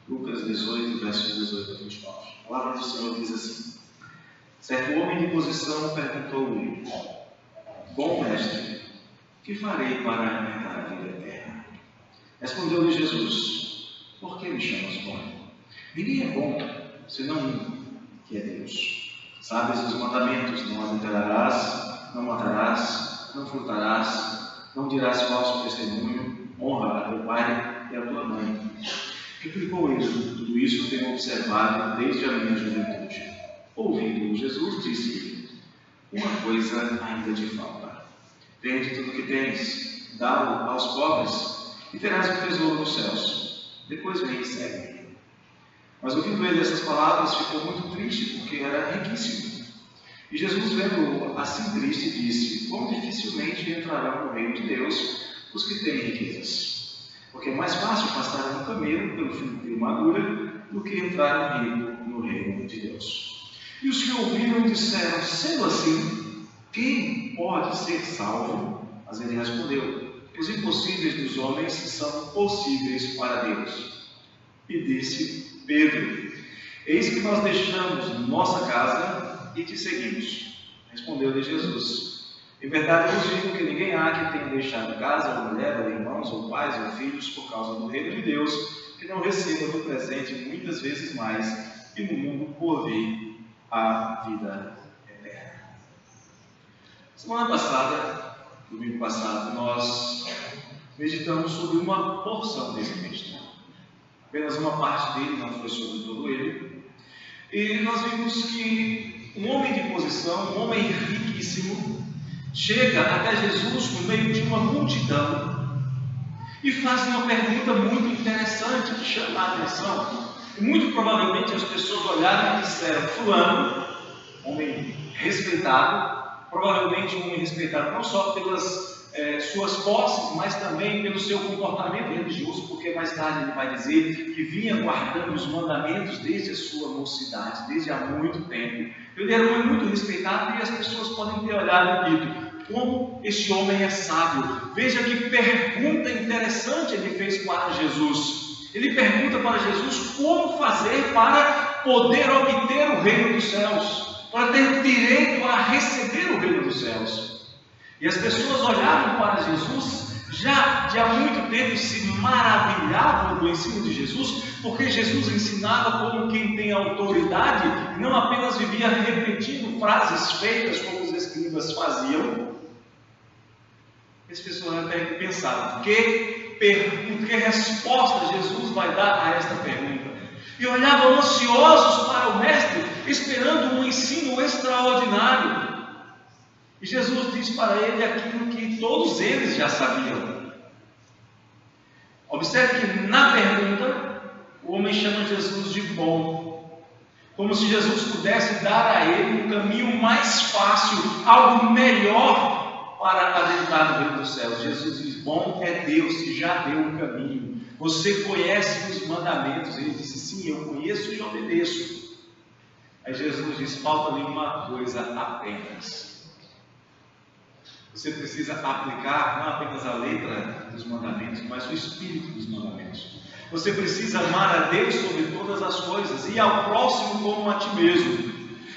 Lucas 18, versos 18 a 29. A palavra do Senhor diz assim: certo homem de posição perguntou-lhe: bom mestre, que farei para herdar a vida eterna? Respondeu-lhe Jesus: por que me chamas bom? Ninguém é bom, senão um, que é Deus. Sabes os mandamentos: não adulterarás, não matarás, não furtarás, não dirás falso testemunho, honra a teu pai e a tua mãe. Replicou ele: tudo isso tenho observado desde a minha juventude. Ouvindo Jesus, disse-lhe: uma coisa ainda te falta. Vende tudo o que tens, dá-o aos pobres, e terás o tesouro dos céus. Depois vem e segue-me. Mas ouvindo ele essas palavras, ficou muito triste, porque era riquíssimo. E Jesus, vendo-o assim triste, disse: quão dificilmente entrarão no reino de Deus os que têm riquezas. Porque é mais fácil passar um camelo pelo fio de uma agulha do que entrar um rico no reino de Deus. E os que ouviram disseram: sendo assim, quem pode ser salvo? Mas ele respondeu: os impossíveis dos homens são possíveis para Deus. E disse Pedro: eis que nós deixamos nossa casa e te seguimos. Respondeu-lhe Jesus: em verdade vos digo que ninguém há que tenha deixado casa, ou mulher, ou irmãos, ou pais, ou filhos, por causa do reino de Deus, que não receba no presente muitas vezes mais, e no mundo por vir a vida eterna. Semana passada, domingo passado, nós meditamos sobre uma porção desse texto. Apenas uma parte dele, não foi sobre todo ele. E nós vimos que um homem de posição, um homem riquíssimo, chega até Jesus no meio de uma multidão e faz uma pergunta muito interessante que chama a atenção. E muito provavelmente as pessoas olharam e disseram: fulano, homem respeitado, provavelmente um homem respeitado não só pelas suas posses, mas também pelo seu comportamento religioso, porque mais tarde ele vai dizer que vinha guardando os mandamentos desde a sua mocidade, desde há muito tempo. Ele era um homem muito respeitado e as pessoas podem ter olhado e dito: como esse homem é sábio. Veja que pergunta interessante ele fez para Jesus. Ele pergunta para Jesus como fazer para poder obter o reino dos céus, para ter direito a receber o reino dos céus. E as pessoas olhavam para Jesus, já de há muito tempo se maravilhavam do ensino de Jesus, porque Jesus ensinava como quem tem autoridade, não apenas vivia repetindo frases feitas como os escribas faziam. As pessoas até pensavam: que resposta Jesus vai dar a esta pergunta? E olhavam ansiosos para o Mestre, esperando um ensino extraordinário. E Jesus diz para ele aquilo que todos eles já sabiam. Observe que na pergunta, o homem chama Jesus de bom, como se Jesus pudesse dar a ele um caminho mais fácil, algo melhor para adentrar no reino dos céus. Jesus diz: bom é Deus que já deu o caminho. Você conhece os mandamentos? Ele disse: sim, eu conheço e obedeço. Aí Jesus diz: falta-lhe uma coisa apenas. Você precisa aplicar não apenas a letra dos mandamentos, mas o espírito dos mandamentos. Você precisa amar a Deus sobre todas as coisas e ao próximo como a ti mesmo.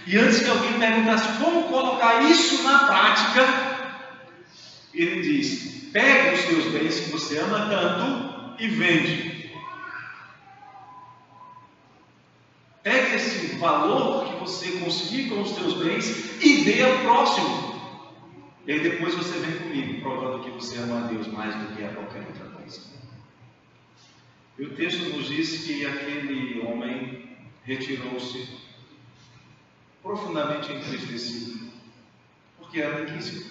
E antes que alguém perguntasse como colocar isso na prática, ele diz: pegue os teus bens que você ama tanto e vende. Pegue esse valor que você conseguir com os teus bens e dê ao próximo. E aí depois você vem comigo, provando que você ama a Deus mais do que a qualquer outra coisa. E o texto nos diz que aquele homem retirou-se profundamente entristecido, porque era riquíssimo,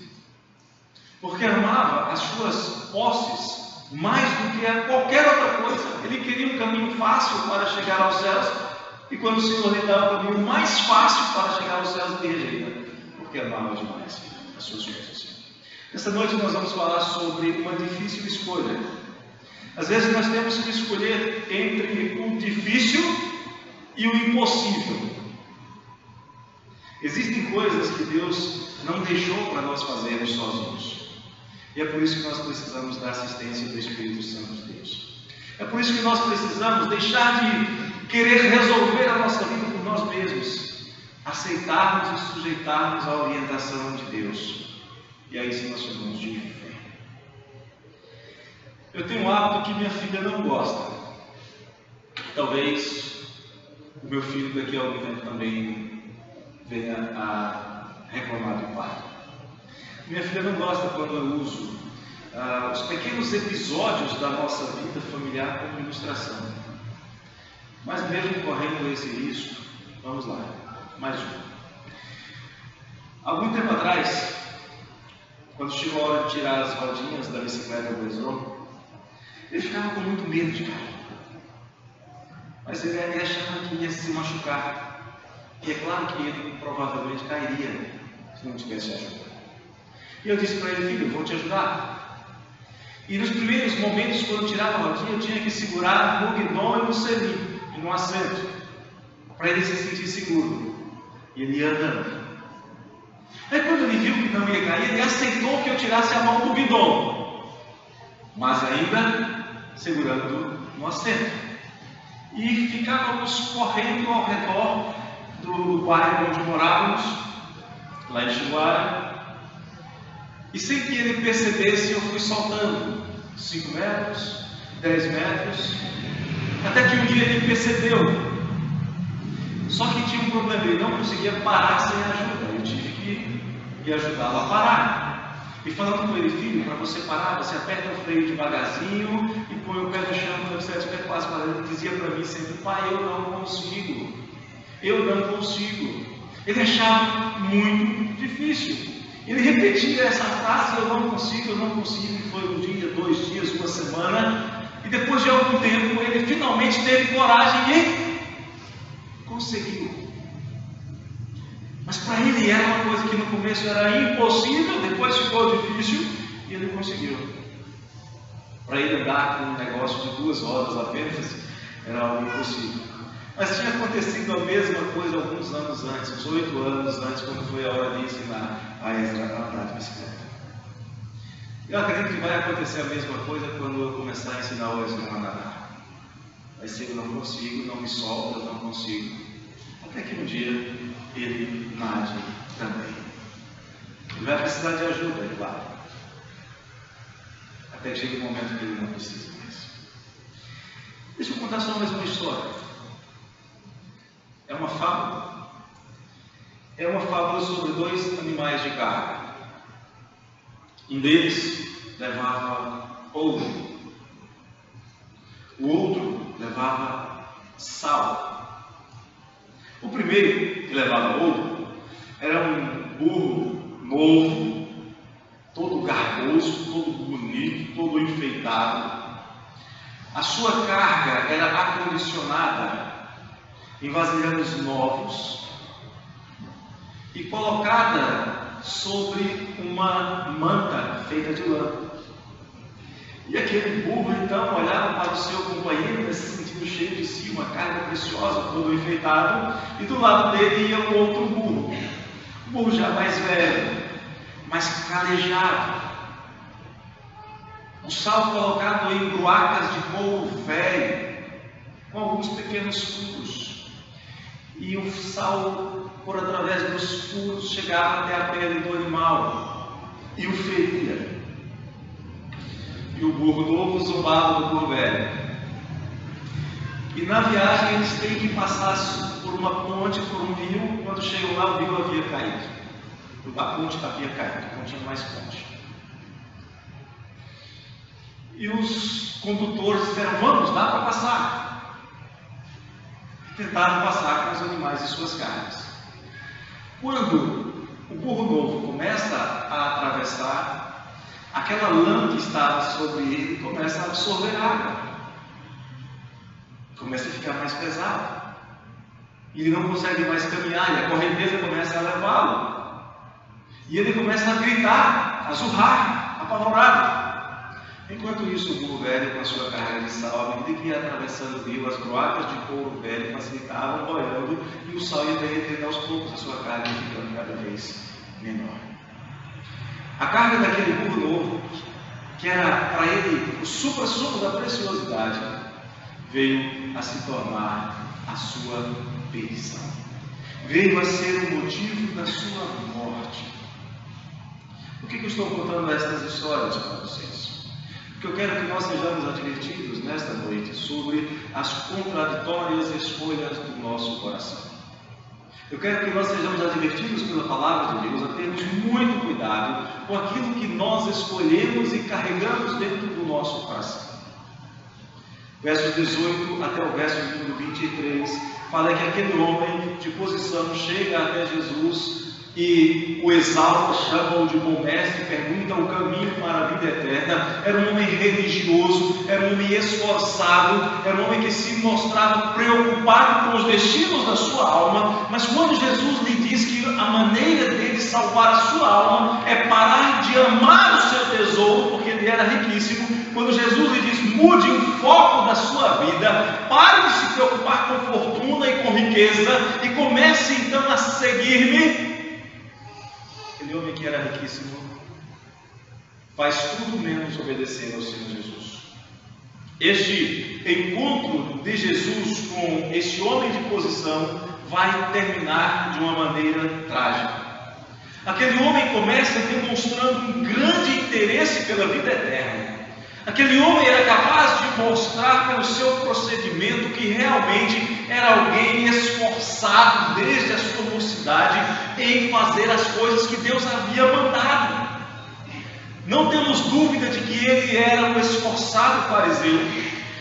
porque amava as suas posses mais do que a qualquer outra coisa. Ele queria um caminho fácil para chegar aos céus, e quando o Senhor lhe dá o caminho mais fácil para chegar aos céus, ele rejeita, porque amava demais as suas coisas. Esta noite nós vamos falar sobre uma difícil escolha. Às vezes nós temos que escolher entre o difícil e o impossível. Existem coisas que Deus não deixou para nós fazermos sozinhos. E é por isso que nós precisamos da assistência do Espírito Santo de Deus. É por isso que nós precisamos deixar de querer resolver a nossa vida por nós mesmos, aceitarmos e sujeitarmos à orientação de Deus. E aí sim nós chamamos de fé. Eu tenho um hábito que minha filha não gosta. Talvez o meu filho daqui a algum tempo também venha a reclamar do pai. Minha filha não gosta quando eu uso os pequenos episódios da nossa vida familiar como ilustração. Mas mesmo correndo esse risco, vamos lá, mais um. Algum tempo atrás, quando chegou a hora de tirar as rodinhas da bicicleta do Exo, ele ficava com muito medo de cair. Mas ele achava que ia se machucar. E é claro que ele provavelmente cairia se não tivesse ajuda. E eu disse para ele: filho, eu vou te ajudar. E nos primeiros momentos, quando eu tirava a rodinha, eu tinha que segurar no guidão e no selim, e no assento, para ele se sentir seguro. E ele ia andando. Aí quando ele viu que não ia cair, ele aceitou que eu tirasse a mão do guidão, mas ainda segurando no assento. E ficávamos correndo ao redor do bairro onde morávamos, lá em Chiguara. E sem que ele percebesse, eu fui saltando 5 metros, 10 metros, até que um dia ele percebeu. Só que tinha um problema, ele não conseguia parar sem ajuda. Eu tive que ajudá-lo a parar. E falando com ele: filho, para você parar, você aperta o freio devagarzinho e põe o pé no chão, quando você estiver quase parando. Ele dizia para mim sempre: pai, eu não consigo. Eu não consigo. Ele achava muito difícil. Ele repetia essa frase: eu não consigo, eu não consigo. E foi um dia, 2 dias, uma semana. E depois de algum tempo, ele finalmente teve coragem e conseguiu. Mas para ele era uma coisa que no começo era impossível, depois ficou difícil e ele conseguiu. Para ele andar com um negócio de 2 rodas apenas era algo impossível. Mas tinha acontecido a mesma coisa alguns anos antes, uns 8 anos antes, quando foi a hora de ensinar a Ezra a andar de bicicleta. Eu acredito que vai acontecer a mesma coisa quando eu começar a ensinar o Ezra a nadar. Vai ser: eu não consigo, não me solta, eu não consigo. Até que um dia ele nade também. Ele vai precisar de ajuda, é claro. Até que chega um momento que ele não precisa mais. Deixa eu contar só mais uma história. É uma fábula. É uma fábula sobre 2 animais de carga. Um deles levava ouro. O outro levava sal. O primeiro, que levava ouro, era um burro novo, todo garboso, todo bonito, todo enfeitado. A sua carga era acondicionada em vasilhames novos e colocada sobre uma manta feita de lã. E aquele burro então olhava para o seu companheiro, se sentindo cheio de si, uma carga preciosa, todo enfeitado, e do lado dele ia um outro burro, um burro já mais velho, mais calejado, o sal colocado em bruacas de couro velho, com alguns pequenos furos, e o sal, por através dos furos, chegava até a pele do animal e o feria. E o burro novo zombava do burro velho. E na viagem eles têm que passar por uma ponte, por um rio. Quando chegam lá, o rio havia caído. A ponte havia caído, não tinha mais ponte. E os condutores disseram: vamos, dá para passar. Tentaram passar com os animais e suas cargas. Quando o burro novo começa a atravessar, aquela lã que estava sobre ele começa a absorver água, começa a ficar mais pesado, e ele não consegue mais caminhar, e a correnteza começa a levá-lo, e ele começa a gritar, a zurrar, apavorado. Enquanto isso, o burro velho, com a sua carga de sal, à medida que ia atravessando o rio, as broacas de couro velho facilitavam, boiando, e o sal ia derretendo aos poucos, a sua carga ia ficando cada vez menor. A carga daquele burro novo, que era para ele o supra-sumo da preciosidade, veio a se tornar a sua perdição. Veio a ser o motivo da sua morte. Por que eu estou contando estas histórias para vocês? Porque eu quero que nós sejamos advertidos nesta noite sobre as contraditórias escolhas do nosso coração. Eu quero que nós sejamos advertidos pela palavra de Deus a termos muito cuidado com aquilo que nós escolhemos e carregamos dentro do nosso coração. Versos 18 até o verso número 23 fala que aquele homem de posição chega até Jesus e o exalta, chama-o de bom mestre, pergunta o caminho para a vida eterna. Era um homem religioso, era um homem esforçado, era um homem que se mostrava preocupado com os destinos da sua alma. Mas quando Jesus lhe diz que a maneira dele salvar a sua alma é parar de amar o seu tesouro, porque ele era riquíssimo, quando Jesus lhe diz: mude o foco da sua vida, pare de se preocupar com fortuna e com riqueza e comece então a seguir-me. Aquele homem que era riquíssimo faz tudo menos obedecer ao Senhor Jesus. Este encontro de Jesus com este homem de posição vai terminar de uma maneira trágica. Aquele homem começa demonstrando um grande interesse pela vida eterna. Aquele homem era capaz de mostrar pelo seu procedimento que realmente era alguém esforçado desde a sua mocidade em fazer as coisas que Deus havia mandado. Não temos dúvida de que ele era um esforçado fariseu,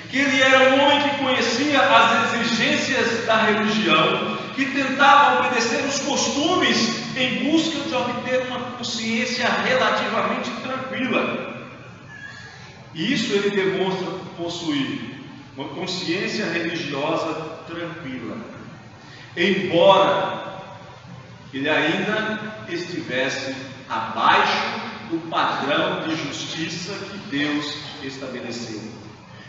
que ele era um homem que conhecia as exigências da religião, que tentava obedecer os costumes em busca de obter uma consciência relativamente tranquila. E isso ele demonstra possuir uma consciência religiosa tranquila, embora ele ainda estivesse abaixo do padrão de justiça que Deus estabeleceu.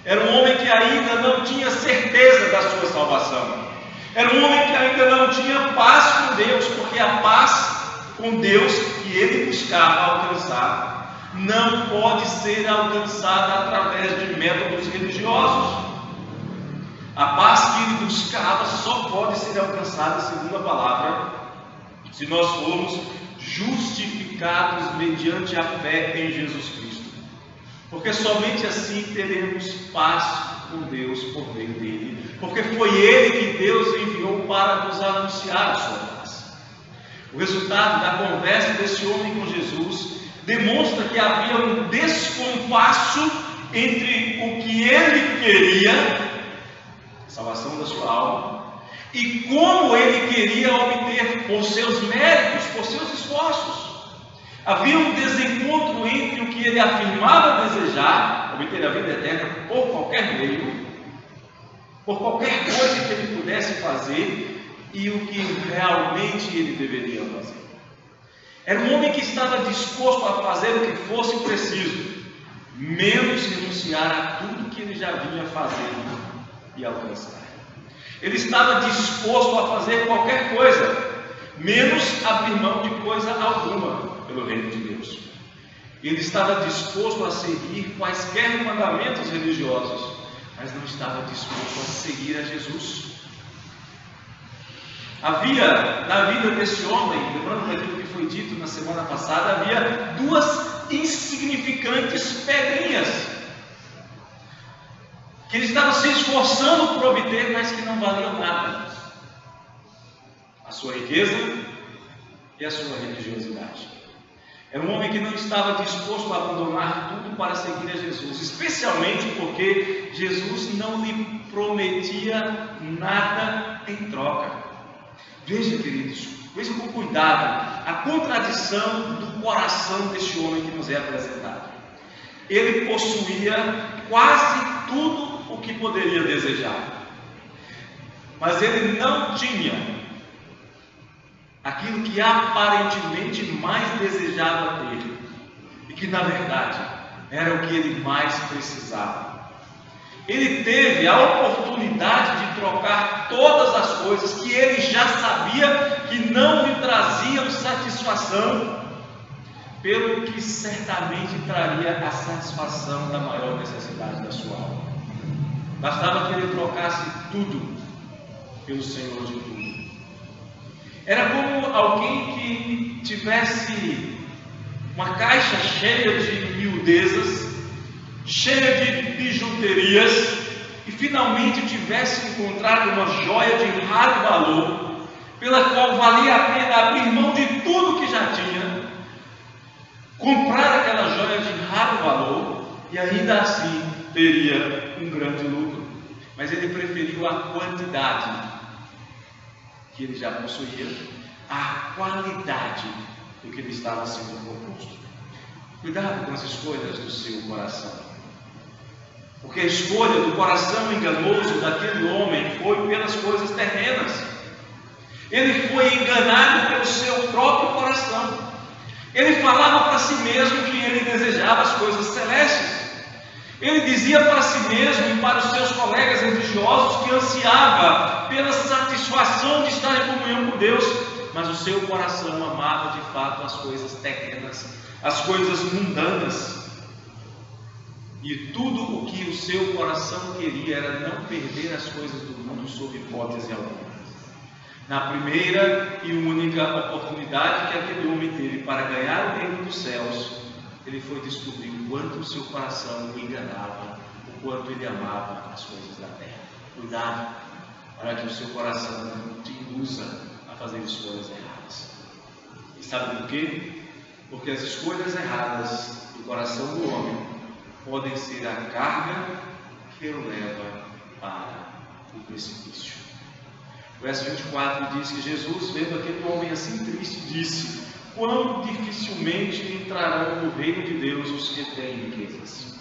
Era um homem que ainda não tinha certeza da sua salvação. Era um homem que ainda não tinha paz com Deus, porque a paz com Deus que ele buscava alcançar não pode ser alcançada através de métodos religiosos. A paz que ele buscava só pode ser alcançada, segundo a palavra, se nós formos justificados mediante a fé em Jesus Cristo. Porque somente assim teremos paz com Deus por meio dele. Porque foi ele que Deus enviou para nos anunciar a sua paz. O resultado da conversa desse homem com Jesus demonstra que havia um descompasso entre o que ele queria, a salvação da sua alma, e como ele queria obter por seus méritos, por seus esforços. Havia um desencontro entre o que ele afirmava desejar, obter a vida eterna por qualquer meio, por qualquer coisa que ele pudesse fazer, e o que realmente ele deveria fazer. Era um homem que estava disposto a fazer o que fosse preciso, menos renunciar a tudo que ele já vinha fazendo e alcançar. Ele estava disposto a fazer qualquer coisa, menos abrir mão de coisa alguma pelo reino de Deus. Ele estava disposto a seguir quaisquer mandamentos religiosos, mas não estava disposto a seguir a Jesus. Havia na vida desse homem, lembrando daquilo que foi dito na semana passada, havia duas insignificantes pedrinhas que ele estava se esforçando por obter, mas que não valiam nada: a sua riqueza e a sua religiosidade. Era um homem que não estava disposto a abandonar tudo para seguir a Jesus, especialmente porque Jesus não lhe prometia nada em troca. Veja, queridos, veja com cuidado a contradição do coração deste homem que nos é apresentado. Ele possuía quase tudo o que poderia desejar, mas ele não tinha aquilo que aparentemente mais desejava ter, e que na verdade era o que ele mais precisava. Ele teve a oportunidade de trocar todas as coisas que ele já sabia que não lhe traziam satisfação, pelo que certamente traria a satisfação da maior necessidade da sua alma. Bastava que ele trocasse tudo pelo Senhor de tudo. Era como alguém que tivesse uma caixa cheia de miudezas, cheia de bijuterias, e finalmente tivesse encontrado uma joia de raro valor, pela qual valia a pena abrir mão de tudo que já tinha, comprar aquela joia de raro valor, e ainda assim teria um grande lucro. Mas ele preferiu a quantidade que ele já possuía à qualidade do que lhe estava sendo proposto. Cuidado com as escolhas do seu coração, porque a escolha do coração enganoso daquele homem foi pelas coisas terrenas. Ele foi enganado pelo seu próprio coração. Ele falava para si mesmo que ele desejava as coisas celestes. Ele dizia para si mesmo e para os seus colegas religiosos que ansiava pela satisfação de estar em comunhão com Deus, mas o seu coração amava de fato as coisas terrenas, as coisas mundanas. E tudo o que o seu coração queria era não perder as coisas do mundo sob hipótese alguma. Na primeira e única oportunidade que aquele homem teve para ganhar o reino dos céus, ele foi descobrir o quanto o seu coração o enganava, o quanto ele amava as coisas da terra. Cuidado para que o seu coração não te induza a fazer escolhas erradas. E sabe por quê? Porque as escolhas erradas do coração do homem podem ser a carga que o leva para o precipício. O verso 24 diz que Jesus, vendo aquele homem assim triste, disse: quão dificilmente entrarão no reino de Deus os que têm riquezas.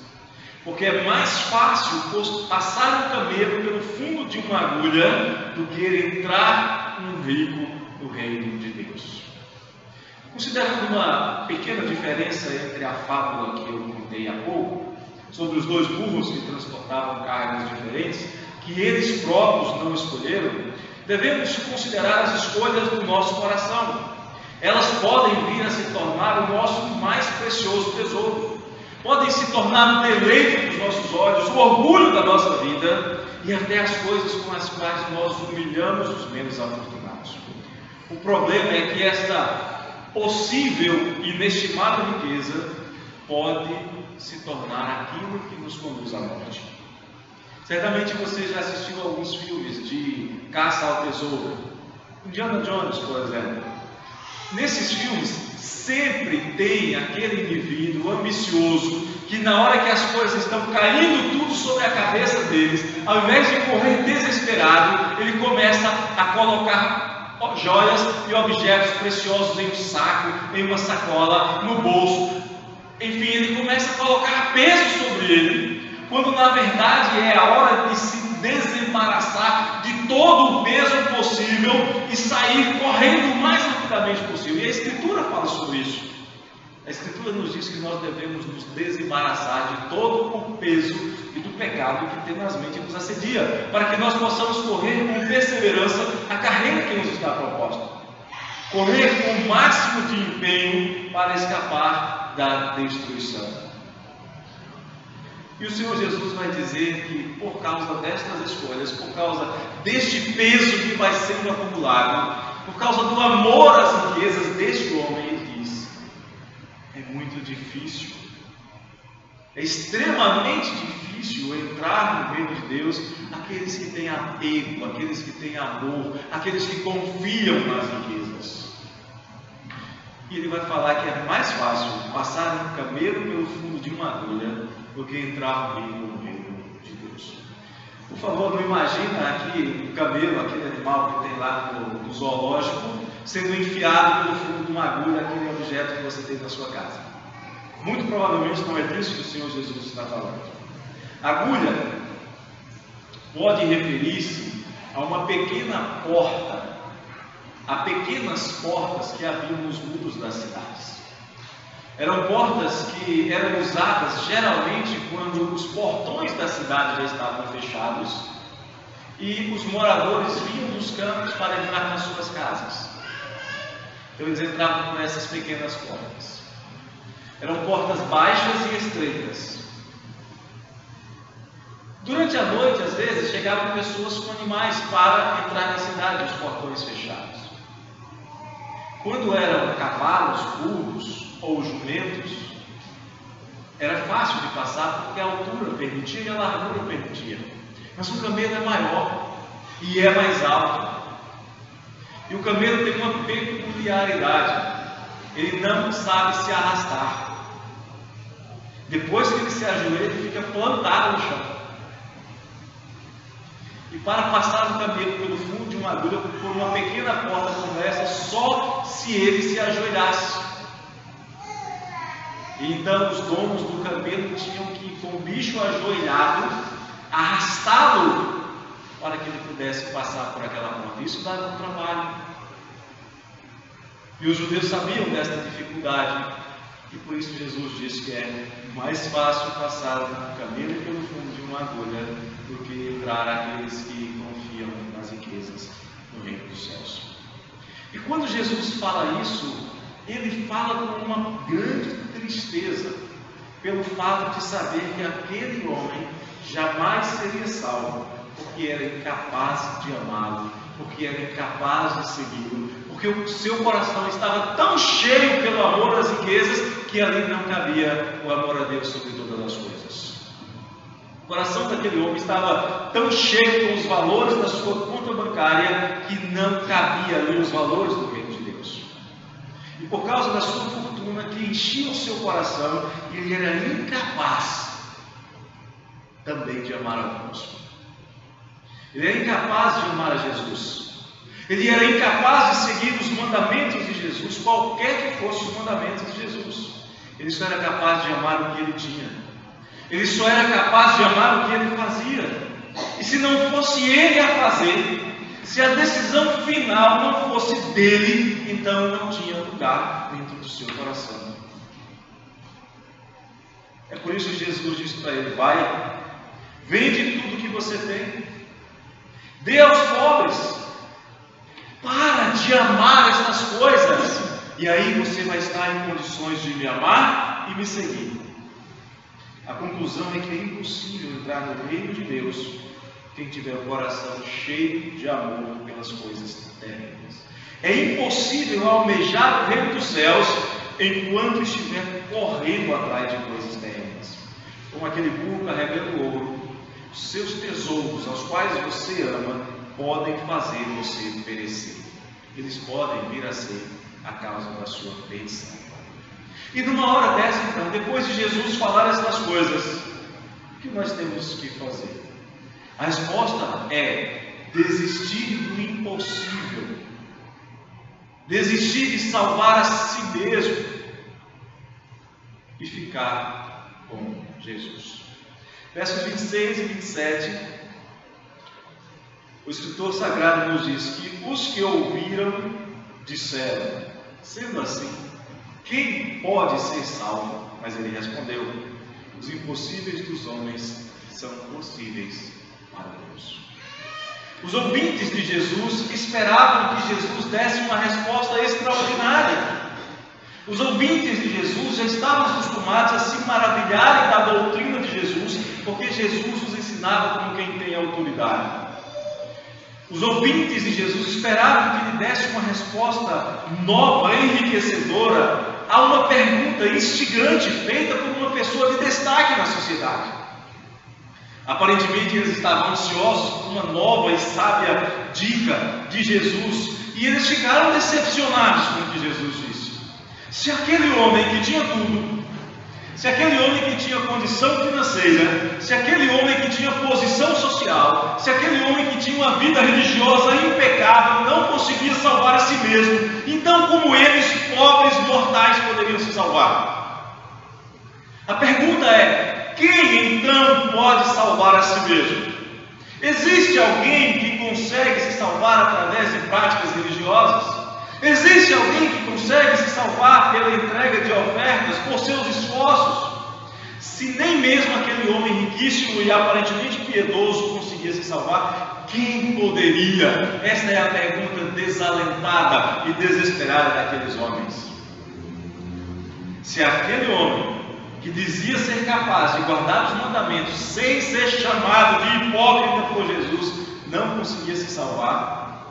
Porque é mais fácil passar um camelo pelo fundo de uma agulha do que entrar um rico no reino de Deus. Considerando uma pequena diferença entre a fábula que eu contei há pouco, sobre os dois burros que transportavam cargas diferentes, que eles próprios não escolheram, devemos considerar as escolhas do nosso coração. Elas podem vir a se tornar o nosso mais precioso tesouro, podem se tornar o deleite dos nossos olhos, o orgulho da nossa vida e até as coisas com as quais nós humilhamos os menos afortunados. O problema é que esta possível e inestimável riqueza pode se tornar aquilo que nos conduz à morte. Certamente você já assistiu a alguns filmes de caça ao tesouro. Indiana Jones, por exemplo. Nesses filmes sempre tem aquele indivíduo ambicioso que na hora que as coisas estão caindo tudo sobre a cabeça deles, ao invés de correr desesperado, ele começa a colocar joias e objetos preciosos em um saco, em uma sacola, no bolso. Enfim, ele começa a colocar peso sobre ele, quando na verdade é a hora de se desembaraçar de todo o peso possível e sair correndo o mais rapidamente possível. E a Escritura fala sobre isso. A Escritura nos diz que nós devemos nos desembaraçar de todo o peso e do pecado que tenazmente nos assedia, para que nós possamos correr com perseverança a carreira que nos está proposta. Correr com o máximo de empenho para escapar da destruição. E o Senhor Jesus vai dizer que por causa destas escolhas, por causa deste peso que vai sendo acumulado, por causa do amor às riquezas deste homem, ele diz: é muito difícil, é extremamente difícil entrar no reino de Deus aqueles que têm apego, aqueles que têm amor, aqueles que confiam nas riquezas. E ele vai falar que é mais fácil passar um camelo pelo fundo de uma agulha do que entrar no reino de Deus. Por favor, não imagina aqui o camelo, aquele animal que tem lá no zoológico, sendo enfiado pelo fundo de uma agulha, aquele objeto que você tem na sua casa. Muito provavelmente não é disso que o Senhor Jesus está falando. Agulha pode referir-se a uma pequena porta, a pequenas portas que haviam nos muros das cidades. Eram portas que eram usadas geralmente quando os portões da cidade já estavam fechados e os moradores vinham dos campos para entrar nas suas casas. Então eles entravam por essas pequenas portas. Eram portas baixas e estreitas. Durante a noite, às vezes, chegavam pessoas com animais para entrar na cidade, os portões fechados. Quando eram cavalos, burros ou jumentos, era fácil de passar porque a altura permitia e a largura permitia. Mas o camelo é maior e é mais alto. E o camelo tem uma peculiaridade: ele não sabe se arrastar. Depois que ele se ajoelha, ele fica plantado no chão. E para passar o camelo pelo fundo de uma agulha por uma pequena porta como essa, só se ele se ajoelhasse. E então os donos do camelo tinham que, com o bicho ajoelhado, arrastá-lo para que ele pudesse passar por aquela porta. Isso dava um trabalho. E os judeus sabiam desta dificuldade. E por isso Jesus disse que é mais fácil passar o camelo pelo fundo de uma agulha do que entrar aqueles que confiam nas riquezas no reino dos céus. E quando Jesus fala isso, ele fala com uma grande tristeza pelo fato de saber que aquele homem jamais seria salvo, porque era incapaz de amá-lo, porque era incapaz de segui-lo, porque o seu coração estava tão cheio pelo amor às riquezas que ali não cabia o amor a Deus sobre todas as coisas. O coração daquele homem estava tão cheio com os valores da sua conta bancária que não cabia ali os valores do reino de Deus. E por causa da sua fortuna que enchia o seu coração, ele era incapaz também de amar ao próximo. Ele era incapaz de amar a Jesus. Ele era incapaz de seguir os mandamentos de Jesus, qualquer que fossem os mandamentos de Jesus. Ele só era capaz de amar o que ele tinha. Ele só era capaz de amar o que ele fazia. E se não fosse ele a fazer, se a decisão final não fosse dele, então não tinha lugar dentro do seu coração. É por isso que Jesus disse para ele: vai, vende tudo que você tem, dê aos pobres, para de amar estas coisas, e aí você vai estar em condições de me amar e me seguir. A conclusão é que é impossível entrar no reino de Deus quem tiver o coração cheio de amor pelas coisas terrenas. É impossível almejar o reino dos céus enquanto estiver correndo atrás de coisas terrenas. Como aquele burro carregando ouro, os seus tesouros, aos quais você ama, podem fazer você perecer. Eles podem vir a ser a causa da sua perdição. E numa hora dessa, então, depois de Jesus falar essas coisas, o que nós temos que fazer? A resposta é desistir do impossível, desistir de salvar a si mesmo e ficar com Jesus. Versos 26 e 27, o escritor sagrado nos diz que os que ouviram disseram: sendo assim, quem pode ser salvo? Mas ele respondeu: os impossíveis dos homens são possíveis para Deus. Os ouvintes de Jesus esperavam que Jesus desse uma resposta extraordinária. Os ouvintes de Jesus já estavam acostumados a se maravilharem da doutrina de Jesus, porque Jesus os ensinava como quem tem autoridade. Os ouvintes de Jesus esperavam que ele desse uma resposta nova, enriquecedora, a uma pergunta instigante feita por uma pessoa de destaque na sociedade. Aparentemente eles estavam ansiosos por uma nova e sábia dica de Jesus, e eles ficaram decepcionados com o que Jesus disse. Se aquele homem que tinha tudo, se aquele homem que tinha condição financeira, se aquele homem que tinha posição social, se aquele homem que tinha uma vida religiosa impecável não conseguia salvar a si mesmo, então como eles, pobres mortais, poderiam se salvar? A pergunta é: quem então pode salvar a si mesmo? Existe alguém que consegue se salvar através de práticas religiosas? Existe alguém que consegue se salvar pela entrega de ofertas, por seus esforços? Se nem mesmo aquele homem riquíssimo e aparentemente piedoso conseguia se salvar, quem poderia? Esta é a pergunta desalentada e desesperada daqueles homens. Se aquele homem que dizia ser capaz de guardar os mandamentos sem ser chamado de hipócrita por Jesus, não conseguia se salvar,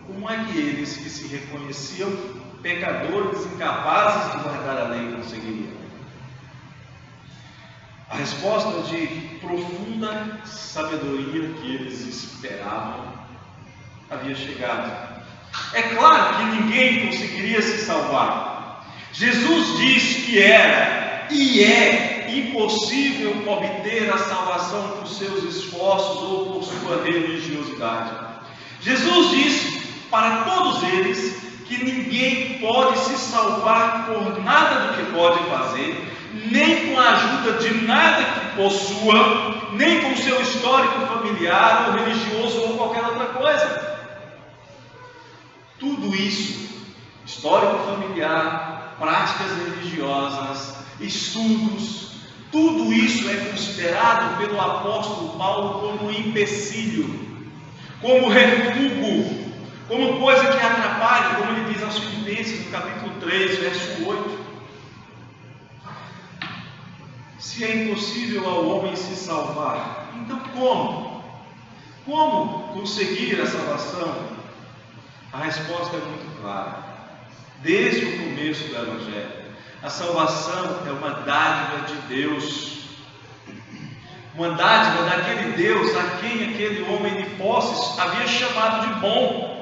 como é que eles que se reconheciam pecadores incapazes de guardar a lei conseguiriam? A resposta de profunda sabedoria que eles esperavam havia chegado. É claro que ninguém conseguiria se salvar. Jesus diz que era e é impossível obter a salvação por seus esforços ou por sua religiosidade. Jesus disse para todos eles que ninguém pode se salvar por nada do que pode fazer, nem com a ajuda de nada que possua, nem com seu histórico familiar ou religioso ou qualquer outra coisa. Tudo isso, histórico familiar, práticas religiosas, estudos, tudo isso é considerado pelo apóstolo Paulo como empecilho, como refúgio, como coisa que atrapalha, como ele diz aos Filipenses no capítulo 3, verso 8. Se é impossível ao homem se salvar, então como? Como conseguir a salvação? A resposta é muito clara. Desde o começo do Evangelho, a salvação é uma dádiva de Deus. Uma dádiva daquele Deus a quem aquele homem de posses havia chamado de bom.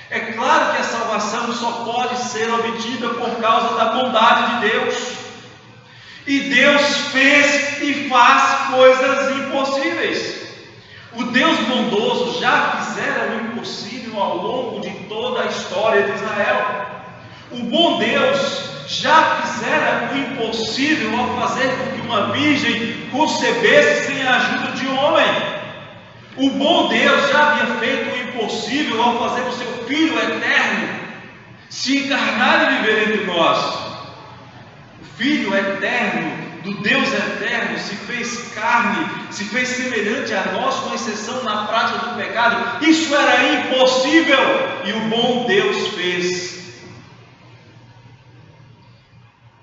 É claro que a salvação só pode ser obtida por causa da bondade de Deus. E Deus fez e faz coisas impossíveis. O Deus bondoso já fizera o impossível ao longo de toda a história de Israel. O bom Deus já fizera o impossível ao fazer com que uma virgem concebesse sem a ajuda de homem. O bom Deus já havia feito o impossível ao fazer o seu Filho eterno se encarnar e viver entre nós. O Filho eterno do Deus eterno se fez carne, se fez semelhante a nós, com exceção na prática do pecado. Isso era impossível e o bom Deus fez.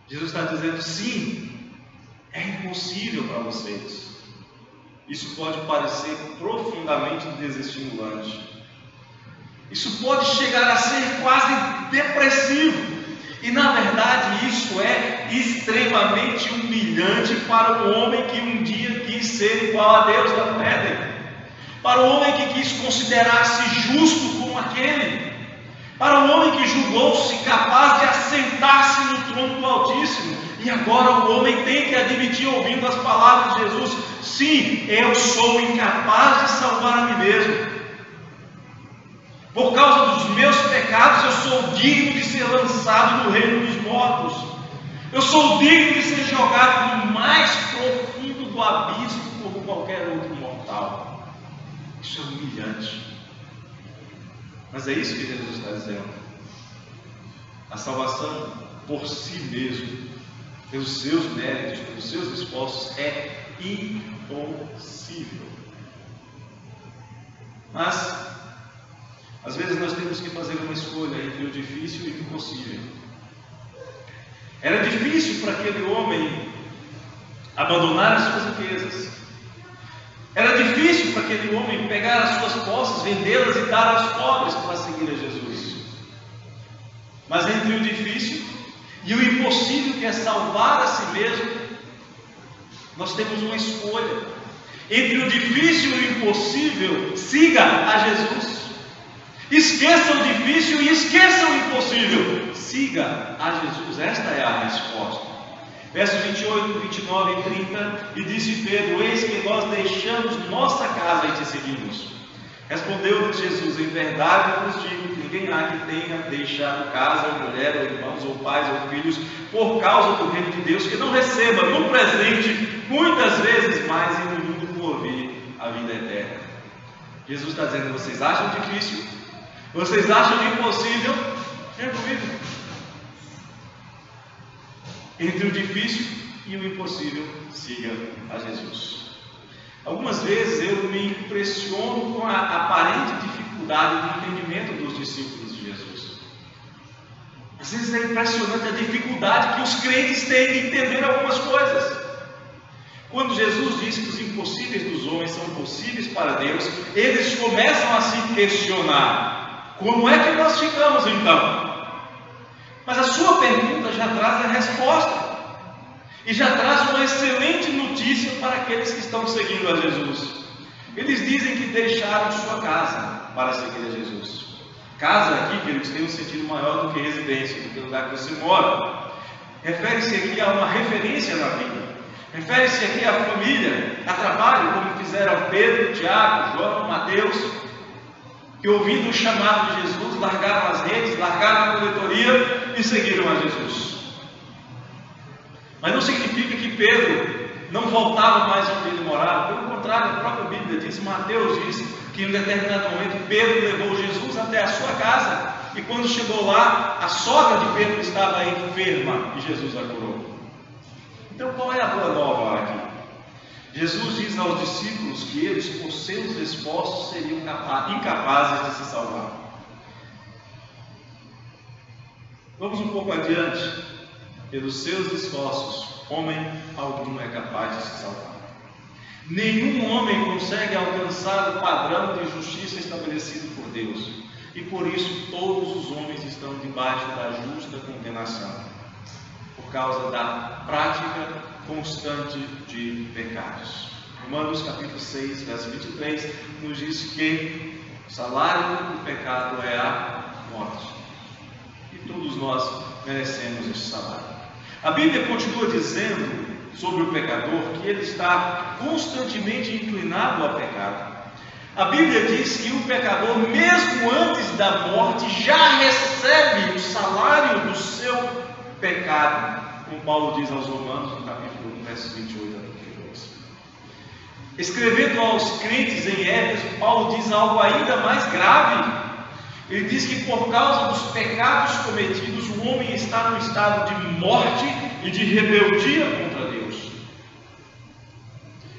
Jesus está dizendo: sim, é impossível para vocês. Isso pode parecer profundamente desestimulante. Isso pode chegar a ser quase depressivo. E na verdade isso é extremamente humilhante para o homem que um dia quis ser igual a Deus lá no Éden. Para o homem que quis considerar-se justo como aquele. Para o homem que julgou-se capaz de assentar-se no trono do Altíssimo. E agora o homem tem que admitir, ouvindo as palavras de Jesus: sim, eu sou incapaz de salvar a mim mesmo. Por causa dos meus pecados, eu sou digno de ser lançado no reino dos mortos. Eu sou digno de ser jogado no mais profundo do abismo como qualquer outro mortal. Isso é humilhante. Mas é isso que Jesus está dizendo. A salvação por si mesmo, pelos seus méritos, pelos seus esforços, é impossível. Mas às vezes nós temos que fazer uma escolha entre o difícil e o impossível. Era difícil para aquele homem abandonar as suas riquezas. Era difícil para aquele homem pegar as suas posses, vendê-las e dar aos pobres para seguir a Jesus. Mas entre o difícil e o impossível, que é salvar a si mesmo, nós temos uma escolha. Entre o difícil e o impossível, siga a Jesus. Esqueça o difícil e esqueça o impossível. Siga a Jesus. Esta é a resposta. Versos 28, 29 e 30. E disse Pedro: eis que nós deixamos nossa casa e te seguimos. Respondeu-lhes Jesus: em verdade vos digo que ninguém há que tenha deixado casa, ou mulher, ou irmãos, ou pais, ou filhos, por causa do reino de Deus, que não receba no presente muitas vezes mais e no mundo por vir a vida eterna. Jesus está dizendo: vocês acham difícil? Vocês acham impossível? Venha comigo. Entre o difícil e o impossível, siga a Jesus. Algumas vezes eu me impressiono com a aparente dificuldade de entendimento dos discípulos de Jesus. Às vezes é impressionante a dificuldade que os crentes têm de entender algumas coisas. Quando Jesus diz que os impossíveis dos homens são possíveis para Deus, eles começam a se questionar: como é que nós ficamos então? Mas a sua pergunta já traz a resposta. E já traz uma excelente notícia para aqueles que estão seguindo a Jesus. Eles dizem que deixaram sua casa para seguir a Jesus. Casa aqui, queridos, tem um sentido maior do que residência, do que lugar que você mora. Refere-se aqui a uma referência na vida. Refere-se aqui à família, a trabalho, como fizeram Pedro, Tiago, João, Mateus, que ouvindo o chamado de Jesus, largaram as redes, largaram a coletoria e seguiram a Jesus. Mas não significa que Pedro não voltava mais onde ele morava. Pelo contrário, a própria Bíblia diz, Mateus diz, que em um determinado momento Pedro levou Jesus até a sua casa. E quando chegou lá, a sogra de Pedro estava enferma e Jesus a curou. Então qual é a boa nova aqui? Jesus diz aos discípulos que eles, por seus esforços, seriam incapazes de se salvar. Vamos um pouco adiante. Pelos seus esforços, homem algum é capaz de se salvar. Nenhum homem consegue alcançar o padrão de justiça estabelecido por Deus. E por isso todos os homens estão debaixo da justa condenação, por causa da prática constante de pecados. Romanos capítulo 6, verso 23, nos diz que o salário do pecado é a morte. E todos nós merecemos esse salário. A Bíblia continua dizendo sobre o pecador que ele está constantemente inclinado ao pecado. A Bíblia diz que o pecador, mesmo antes da morte, já recebe o salário do seu pecado, como Paulo diz aos Romanos, no capítulo 1, versos 28 a 32. Escrevendo aos crentes em Éfeso, Paulo diz algo ainda mais grave. Ele diz que por causa dos pecados cometidos, o homem está no estado de morte e de rebeldia contra Deus.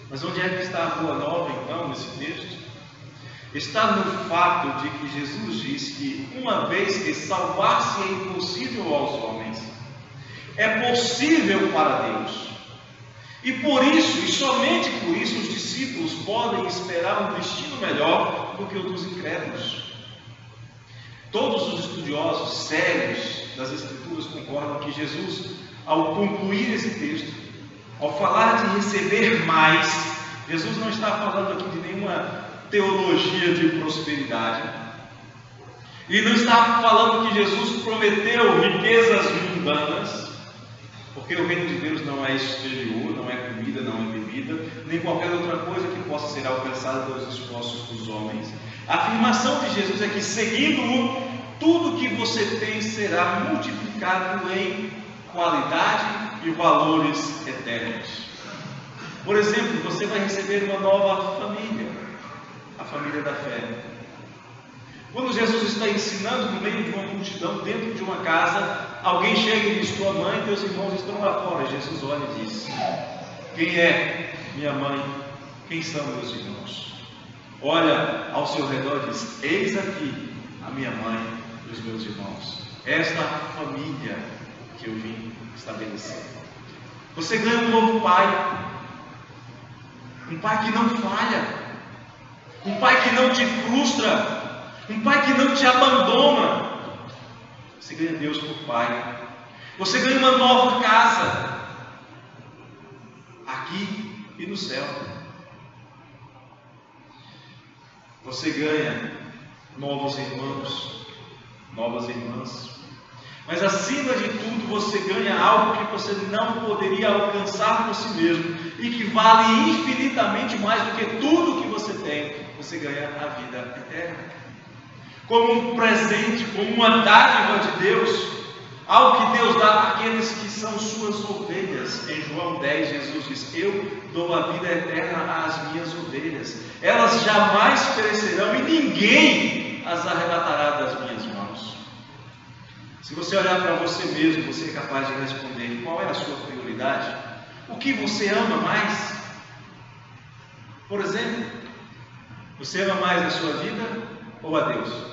Mas onde é que está a boa nova, então, nesse texto? Está no fato de que Jesus diz que, uma vez que salvar-se é impossível aos homens, é possível para Deus. E por isso, e somente por isso, os discípulos podem esperar um destino melhor do que o dos incrédulos. Todos os estudiosos sérios das Escrituras concordam que Jesus, ao concluir esse texto, ao falar de receber mais, Jesus não está falando aqui de nenhuma teologia de prosperidade. Ele não está falando que Jesus prometeu riquezas mundanas, porque o reino de Deus não é exterior, não é comida, não é bebida, nem qualquer outra coisa que possa ser alcançada pelos esforços dos homens. A afirmação de Jesus é que, seguindo-o, tudo que você tem será multiplicado em qualidade e valores eternos. Por exemplo, você vai receber uma nova família, a família da fé. Quando Jesus está ensinando no meio de uma multidão, dentro de uma casa, alguém chega e diz: tua mãe e teus irmãos estão lá fora. Jesus olha e diz: quem é minha mãe? Quem são meus irmãos? Olha ao seu redor e diz: eis aqui a minha mãe e os meus irmãos. Esta família que eu vim estabelecer. Você ganha um novo pai. Um pai que não falha. Um pai que não te frustra. Um pai que não te abandona. Você ganha Deus por pai. Você ganha uma nova casa. Aqui e no céu. Você ganha novos irmãos, novas irmãs. Mas acima de tudo, você ganha algo que você não poderia alcançar por si mesmo e que vale infinitamente mais do que tudo que você tem. Você ganha a vida eterna. Como um presente, como uma dádiva de Deus, algo que Deus dá àqueles que são suas ovelhas. Em João 10, Jesus diz: eu dou a vida eterna às minhas ovelhas. Elas jamais perecerão e ninguém as arrebatará das minhas mãos. Se você olhar para você mesmo, você é capaz de responder qual é a sua prioridade? O que você ama mais? Por exemplo, você ama mais a sua vida ou a Deus?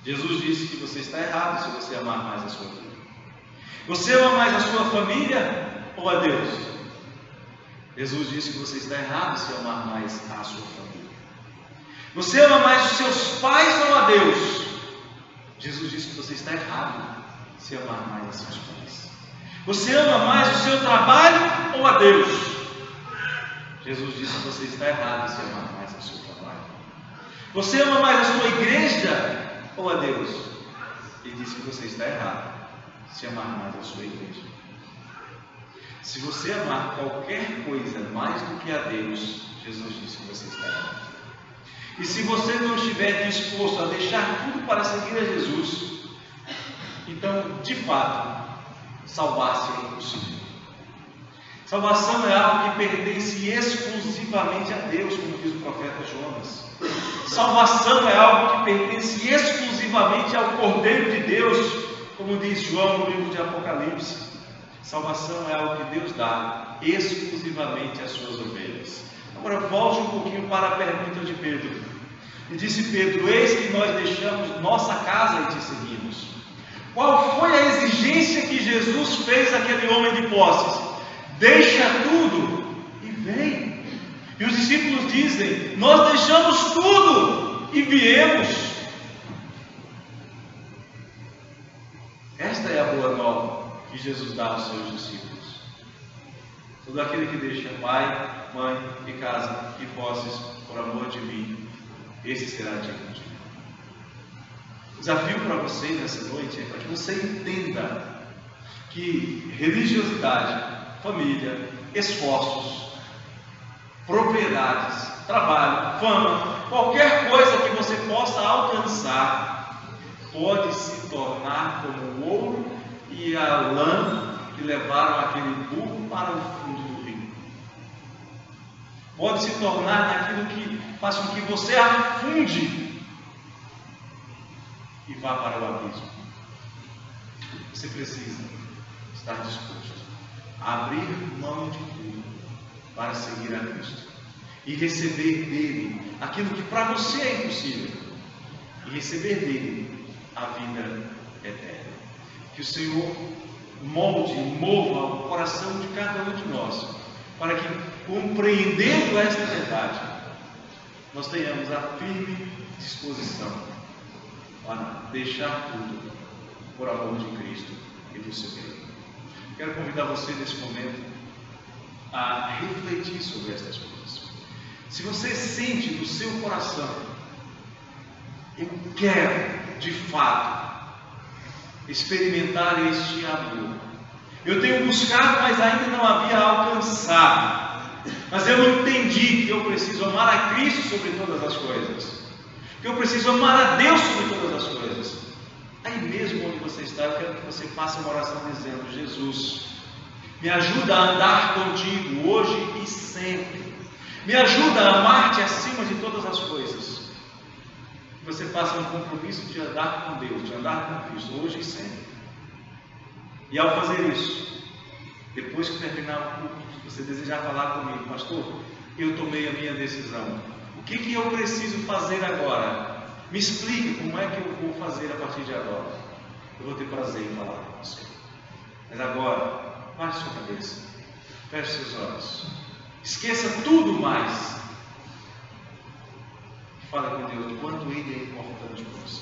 Jesus disse que você está errado se você amar mais a sua vida. Você ama mais a sua família ou a Deus? Jesus disse que você está errado se amar mais a sua família. Você ama mais os seus pais ou a Deus? Jesus disse que você está errado se amar mais a seus pais. Você ama mais o seu trabalho ou a Deus? Jesus disse que você está errado se amar mais o seu trabalho. Você ama mais a sua igreja ou a Deus? Ele disse que você está errado se amar mais a sua igreja. Se você amar qualquer coisa mais do que a Deus, Jesus disse que você está errado. E se você não estiver disposto a deixar tudo para seguir a Jesus, então, de fato, salvar-se é impossível. Salvação é algo que pertence exclusivamente a Deus, como diz o profeta Jonas. Salvação é algo que pertence exclusivamente ao Cordeiro de Deus, como diz João no livro de Apocalipse. Salvação é algo que Deus dá exclusivamente às suas ovelhas. Agora volte um pouquinho para a pergunta de Pedro. E disse Pedro: eis que nós deixamos nossa casa e te seguimos. Qual foi a exigência que Jesus fez àquele homem de posses? Deixa tudo e vem. E os discípulos dizem: nós deixamos tudo e viemos. Esta é a boa nova que Jesus dá aos seus discípulos. Todo aquele que deixa pai, mãe e casa e posses por amor de mim, esse será digno de mim. O desafio para você nessa noite é para que você entenda que religiosidade, família, esforços, propriedades, trabalho, fama, qualquer coisa que você possa alcançar, pode se tornar como o ouro e a lã que levaram aquele burro para o fundo do rio. Pode se tornar naquilo que faz com que você afunde e vá para o abismo. Você precisa estar disposto a abrir mão de tudo para seguir a Cristo e receber dele aquilo que para você é impossível, e receber dele a vida eterna. Que o Senhor molde e mova o coração de cada um de nós, para que, compreendendo esta verdade, nós tenhamos a firme disposição para deixar tudo por amor de Cristo e do seu reino. Quero convidar você nesse momento a refletir sobre estas coisas. Se você sente no seu coração: eu quero de fato experimentar este amor, eu tenho buscado, mas ainda não havia alcançado, mas eu entendi que eu preciso amar a Cristo sobre todas as coisas, que eu preciso amar a Deus sobre todas as coisas. Aí mesmo onde você está, eu quero que você faça uma oração dizendo: Jesus, me ajuda a andar contigo hoje e sempre. Me ajuda a amar-te acima de todas as coisas. Que você faça um compromisso de andar com Deus, de andar com Cristo hoje e sempre. E ao fazer isso, depois que terminar o culto, se você desejar falar comigo: pastor, eu tomei a minha decisão, o que eu preciso fazer agora? Me explique como é que eu vou fazer a partir de agora. Eu vou ter prazer em falar com você. Mas agora, baixe sua cabeça, feche seus olhos, esqueça tudo mais. Fala com Deus do quanto Ele é importante para você.